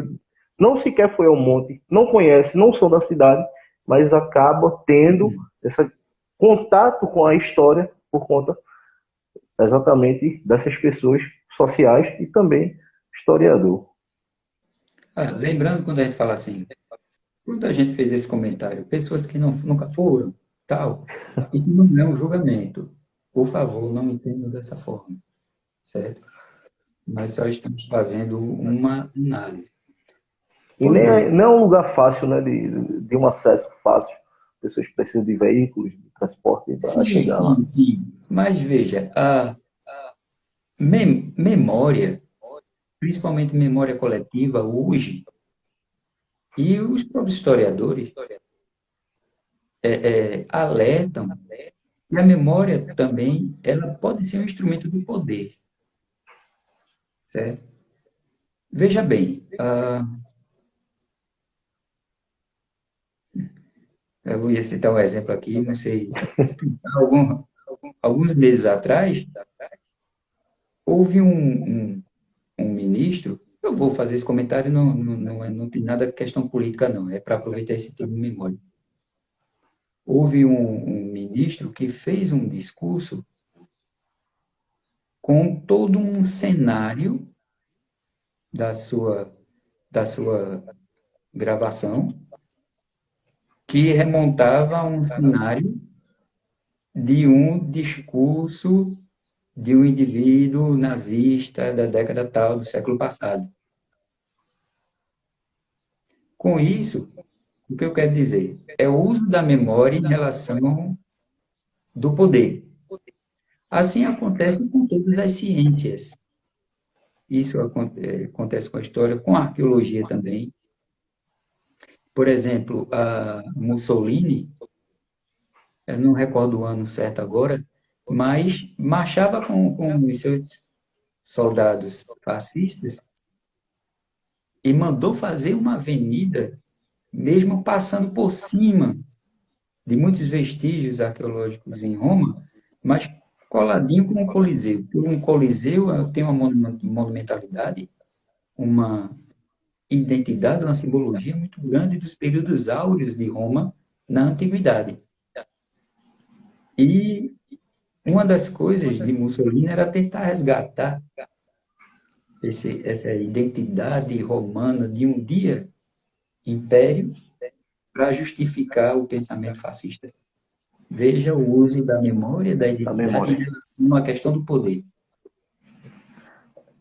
não sequer foi ao monte, não conhecem, não são da cidade, mas acaba tendo esse contato com a história por conta exatamente dessas pessoas sociais e também historiador. Lembrando quando a gente fala assim, quando a gente fez esse comentário, pessoas que nunca foram, tal, isso não é um julgamento. Por favor, não entendam dessa forma, certo? Nós só estamos fazendo uma análise. E Pois nem bem, não é um lugar fácil, né, de um acesso fácil. Pessoas precisam de veículos, de transporte para sim, chegar sim, lá. sim. Mas veja, a memória, principalmente memória coletiva, hoje, e os próprios historiadores alertam que a memória também ela pode ser um instrumento do poder, certo? Veja bem, eu ia citar um exemplo aqui, não sei, algum, alguns meses atrás, houve um ministro, eu vou fazer esse comentário, não tem nada de questão política, não, é para aproveitar esse termo de memória. Houve um ministro que fez um discurso com todo um cenário da da sua gravação, que remontava a um cenário de um discurso de um indivíduo nazista da década tal do século passado. Com isso, o que eu quero dizer é o uso da memória em relação do poder. Assim acontece com todas as ciências. Isso acontece com a história, com a arqueologia também. Por exemplo, a Mussolini, eu não recordo o ano certo agora, mas marchava com os seus soldados fascistas e mandou fazer uma avenida, mesmo passando por cima de muitos vestígios arqueológicos em Roma, mas coladinho com o Coliseu. Porque um Coliseu tem uma monumentalidade, uma identidade, uma simbologia muito grande dos períodos áureos de Roma na antiguidade. E uma das coisas de Mussolini era tentar resgatar essa identidade romana de um dia império para justificar o pensamento fascista. Veja o uso da memória e da Da identidade em memória. relação à questão do poder.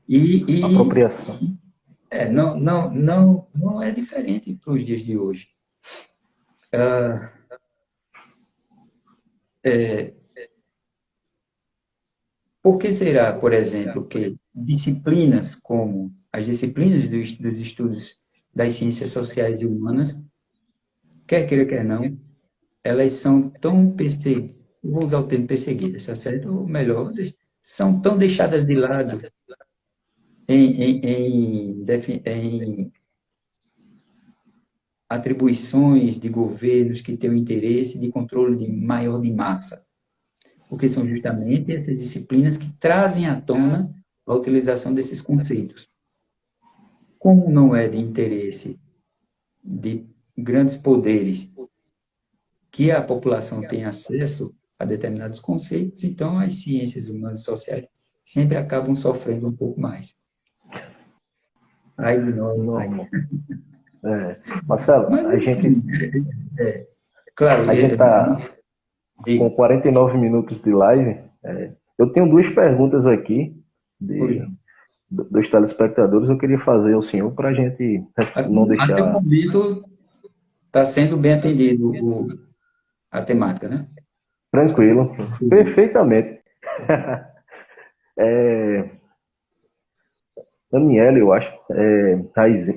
E Apropriação. não é diferente para os dias de hoje. Por que será, por exemplo, que disciplinas como as disciplinas dos estudos das ciências sociais e humanas, quer queira, quer não, elas são tão perseguidas, vou usar o termo perseguidas, tá certo? Ou melhor, são tão deixadas de lado em atribuições de governos que têm o interesse de controle maior de massa, porque são justamente essas disciplinas que trazem à tona a utilização desses conceitos. Como não é de interesse de grandes poderes que a população tenha acesso a determinados conceitos, então as ciências humanas e sociais sempre acabam sofrendo um pouco mais. Aí de nós. Normal. É. Marcelo, Mas, assim, claro, a gente tá com diga, 49 minutos de live. Eu tenho duas perguntas aqui pois de, não. dos telespectadores. Eu queria fazer ao senhor para a gente não Até o deixar momento está sendo bem atendido a temática, né? tranquilo. Perfeitamente. Daniela, eu acho,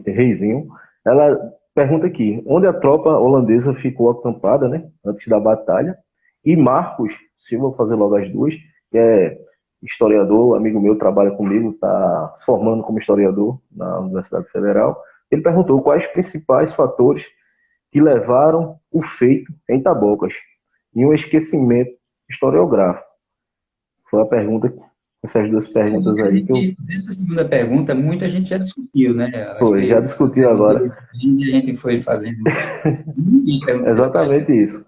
Reizinho, ela pergunta aqui, onde a tropa holandesa ficou acampada, né, antes da batalha, e Marcos Silva, vou fazer logo as duas, que é historiador, amigo meu, trabalha comigo, está se formando como historiador na Universidade Federal, ele perguntou quais os principais fatores que levaram o feito em Tabocas e um esquecimento historiográfico. Foi a pergunta, essas duas Eu perguntas aí acredito que eu que nessa segunda pergunta muita gente já discutiu, né? Eu acho foi, já que discutiu ele agora. fez e a gente foi fazendo. Ninguém pergunta dele para essa. Exatamente isso.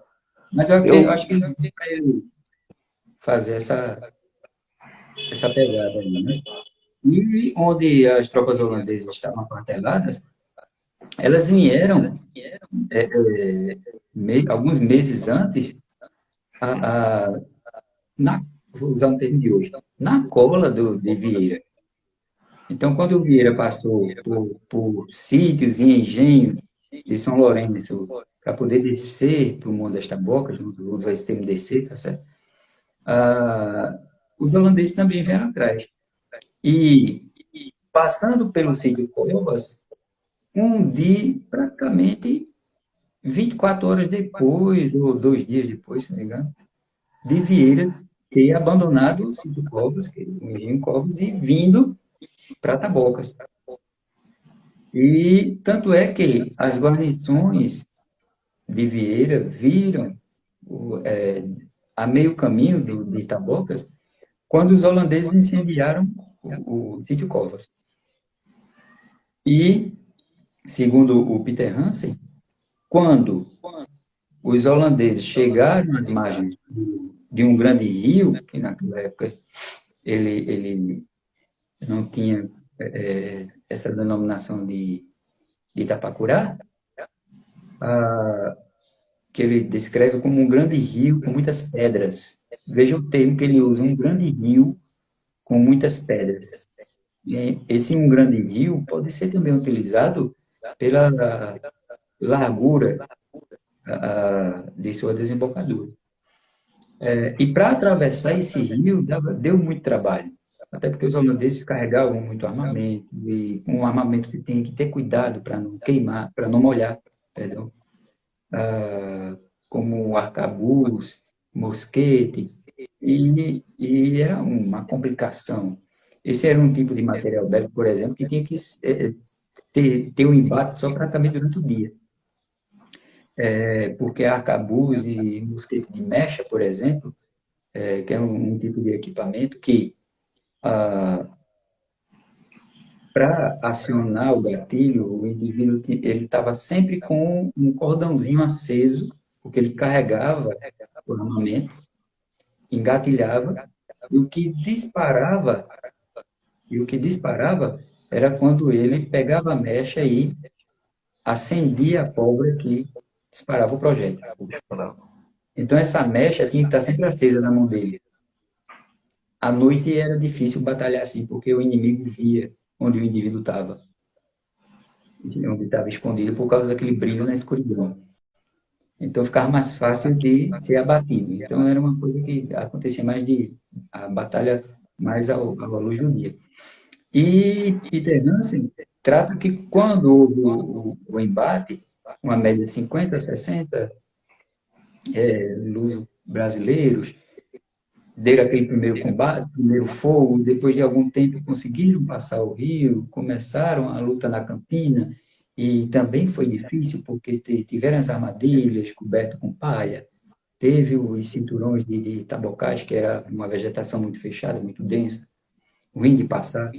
Mas eu Eu, acho que é para ele fazer essa pegada aí, né? E onde as tropas holandesas estavam aquarteladas, elas vieram alguns meses antes, a, vou usar um termo de hoje, na cola de Vieira. Então, quando o Vieira passou por sítios e engenhos de São Lourenço para poder descer para o Monte das Tabocas, usar esse termo descer, tá certo? Ah, os holandeses também vieram atrás. E passando pelo sítio Covas, praticamente 24 horas depois, ou 2 dias depois, se não me engano, de Vieira ter abandonado o sítio Covas, o engenho Covas, e vindo para Tabocas. E tanto é que as guarnições de Vieira viram a meio caminho de Tabocas quando os holandeses incendiaram o sítio Covas. E, segundo o Peter Hansen, quando os holandeses chegaram às margens de um grande rio, que naquela época ele não tinha essa denominação de Itapacurá, que ele descreve como um grande rio com muitas pedras. Veja o termo que ele usa, um grande rio com muitas pedras. E esse um grande rio pode ser também utilizado pela largura de sua desembocadura. E para atravessar esse rio deu muito trabalho, até porque os holandeses carregavam muito armamento, e um armamento que tem que ter cuidado para não queimar, para não molhar, perdão, como arcabuz, mosquete, e era uma complicação. Esse era um tipo de material bélico, por exemplo, que tinha que ter um embate só praticamente durante o dia. Porque arcabuz e mosquete de mecha, por exemplo, que é um tipo de equipamento que, para acionar o gatilho, o indivíduo ele estava sempre com um cordãozinho aceso, porque ele carregava o armamento, engatilhava, e o que disparava, e o que disparava era quando ele pegava a mecha e acendia a pólvora que disparava o projétil. Então essa mecha tinha que estar sempre acesa na mão dele. À noite era difícil batalhar assim, porque o inimigo via onde o indivíduo estava, onde estava escondido por causa daquele brilho na escuridão. Então ficava mais fácil de ser abatido. Então era uma coisa que acontecia mais a batalha mais à luz do dia. E Peter Hansen trata que quando houve o embate, uma média de 50, 60 lusos brasileiros, deram aquele primeiro combate, primeiro fogo, depois de algum tempo conseguiram passar o rio, começaram a luta na Campina, e também foi difícil porque tiveram as armadilhas cobertas com palha, teve os cinturões de tabocais, que era uma vegetação muito fechada, muito densa, ruim de passar,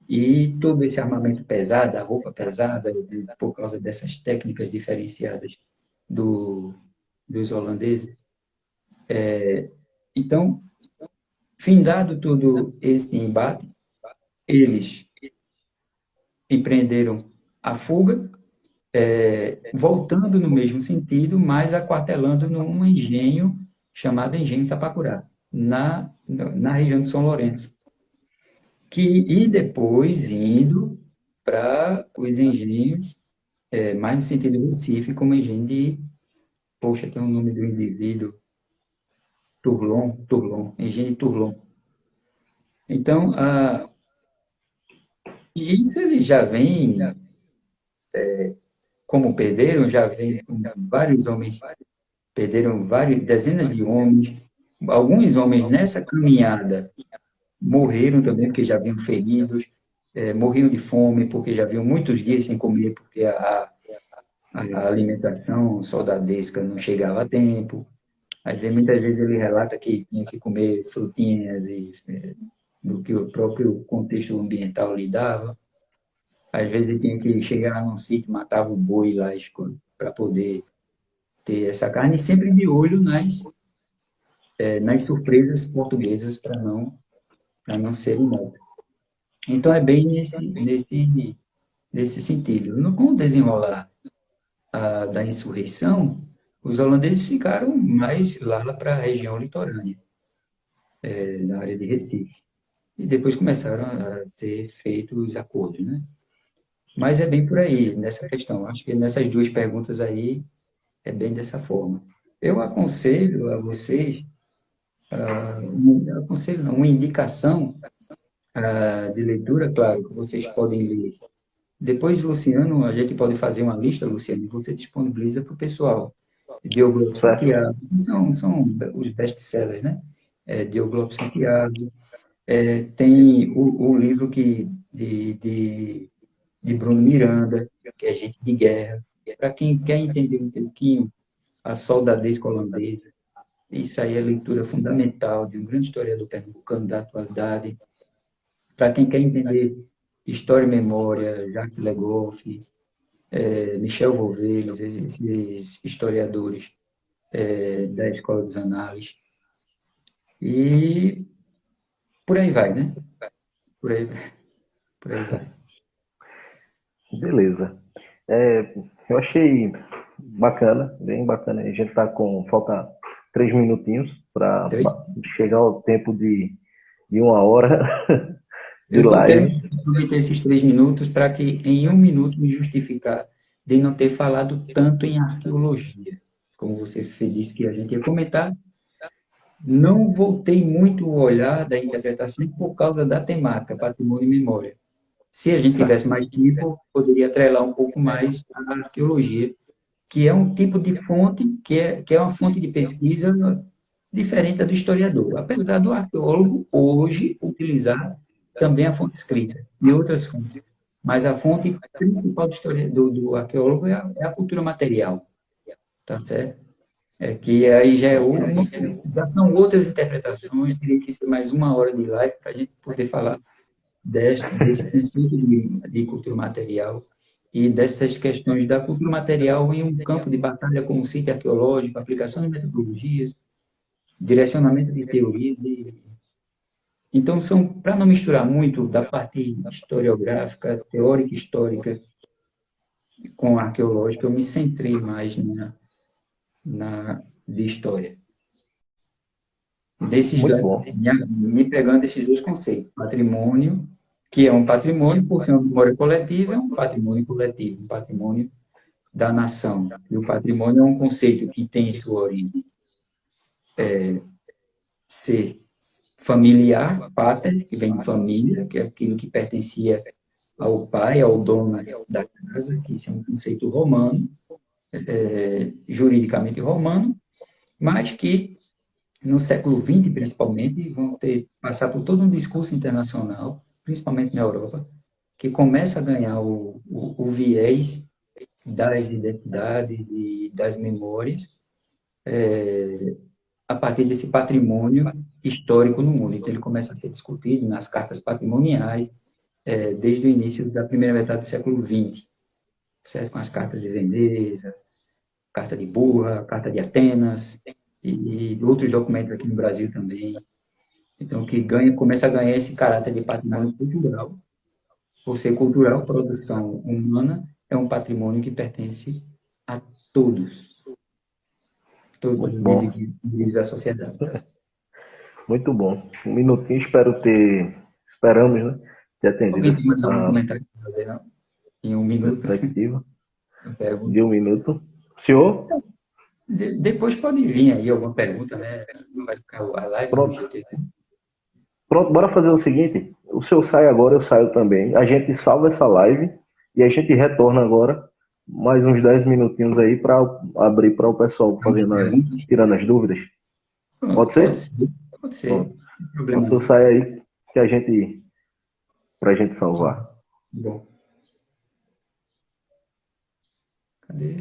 e todo esse armamento pesado, a roupa pesada, por causa dessas técnicas diferenciadas do, dos holandeses. Então, findado todo esse embate, eles empreenderam a fuga, voltando no mesmo sentido, mas aquartelando num engenho chamado Engenho Tapacurá, na região de São Lourenço. E depois indo para os engenhos, mais no sentido do Recife, como engenho de. Poxa, tem o nome do indivíduo, engenho de Turlon. Então, e isso ele já vem, como perderam, já vem com vários homens, perderam dezenas de homens. Alguns homens nessa caminhada morreram também, porque já vinham feridos, morriam de fome, porque já vinham muitos dias sem comer, porque a alimentação soldadesca não chegava a tempo. Muitas vezes ele relata que tinha que comer frutinhas do que o próprio contexto ambiental lhe dava. Às vezes ele tinha que chegar num sítio, matava o boi lá para poder ter essa carne, e sempre de olho nas surpresas portuguesas para não serem mortas. Então é bem nesse sentido. Com o desenrolar da insurreição, os holandeses ficaram mais lá para a região litorânea, na área de Recife. e depois começaram a ser feitos acordos, né? Mas é bem por aí, nessa questão. Acho que nessas duas perguntas aí é bem dessa forma. Eu aconselho a vocês, aconselho não, uma indicação de leitura, claro, que vocês podem ler. Depois, Luciano, a gente pode fazer uma lista, Luciano, e você disponibiliza para o pessoal. Diogo Lopes Certo? Santiago, que são os best-sellers, né? Diogo Lopes Santiago, tem o livro de Bruno Miranda, que é Gente de Guerra, para quem quer entender um pouquinho a soldadesca holandesa. Isso aí é leitura fundamental de um grande historiador pernambucano da atualidade. Para quem quer entender história e memória, Jacques Legoff, Michel Volveiros, esses historiadores da Escola dos Análises. E por aí vai, né? Por aí, por aí vai. Beleza. Eu achei bacana, bem bacana. A gente tá com. Falta 3 minutinhos para Três? chegar ao tempo de 1 hora de Eu só quero live. aproveitar esses 3 minutos para que, em 1 minuto, me justificar de não ter falado tanto em arqueologia. Como você disse que a gente ia comentar, não voltei muito o olhar da interpretação por causa da temática, patrimônio e memória. Se a gente tivesse Certo. mais tempo, poderia atrelar um pouco mais a arqueologia, que é um tipo de fonte, que é uma fonte de pesquisa diferente da do historiador. Apesar do arqueólogo, hoje, utilizar também a fonte escrita e outras fontes. Mas a fonte principal do, do arqueólogo é a cultura material, tá certo? Que aí já, já são outras interpretações, teria que ser mais 1 hora de live para a gente poder falar desse conceito de cultura material e dessas questões da cultura material em um campo de batalha como o sítio arqueológico, aplicação de metodologias, direcionamento de teorias. Então, para não misturar muito da parte historiográfica, teórica e histórica com a arqueológica, eu me centrei mais de história. Muito bom. Me pegando esses dois conceitos. Patrimônio, que é um patrimônio, por ser uma memória coletiva, é um patrimônio coletivo, um patrimônio da nação. E o patrimônio é um conceito que tem sua origem ser familiar, pater, que vem de família, que é aquilo que pertencia ao pai, ao dono da casa, que isso é um conceito romano, juridicamente romano, mas que no século XX, principalmente, vão passar por todo um discurso internacional, principalmente na Europa, que começa a ganhar o viés das identidades e das memórias a partir desse patrimônio histórico no mundo. Então, ele começa a ser discutido nas cartas patrimoniais, desde o início da primeira metade do século XX, certo? Com as cartas de Veneza, carta de Burra, carta de Atenas, e outros documentos aqui no Brasil também. Então, começa a ganhar esse caráter de patrimônio cultural. Por ser cultural, produção humana é um patrimônio que pertence a todos os Muito bom. indivíduos da sociedade. Muito bom. 1 minutinho, esperamos, né, ter atendido Alguém tem mais algum a comentário para fazer, não? Em 1 minuto? perspectiva Eu de pergunto. 1 minuto. Senhor, Depois pode vir aí alguma pergunta, né? Não vai ficar a live do pronto. GTV. Pronto, bora fazer o seguinte. O senhor sai agora, eu saio também. A gente salva essa live e a gente retorna agora mais uns 10 minutinhos aí para abrir para o pessoal fazendo Perguntas? tirando as dúvidas. Pronto, Pode pode ser? ser. Pode ser. Pronto. Não tem Então, o problema senhor não. sai aí que pra gente Tá salvar. bom. Cadê?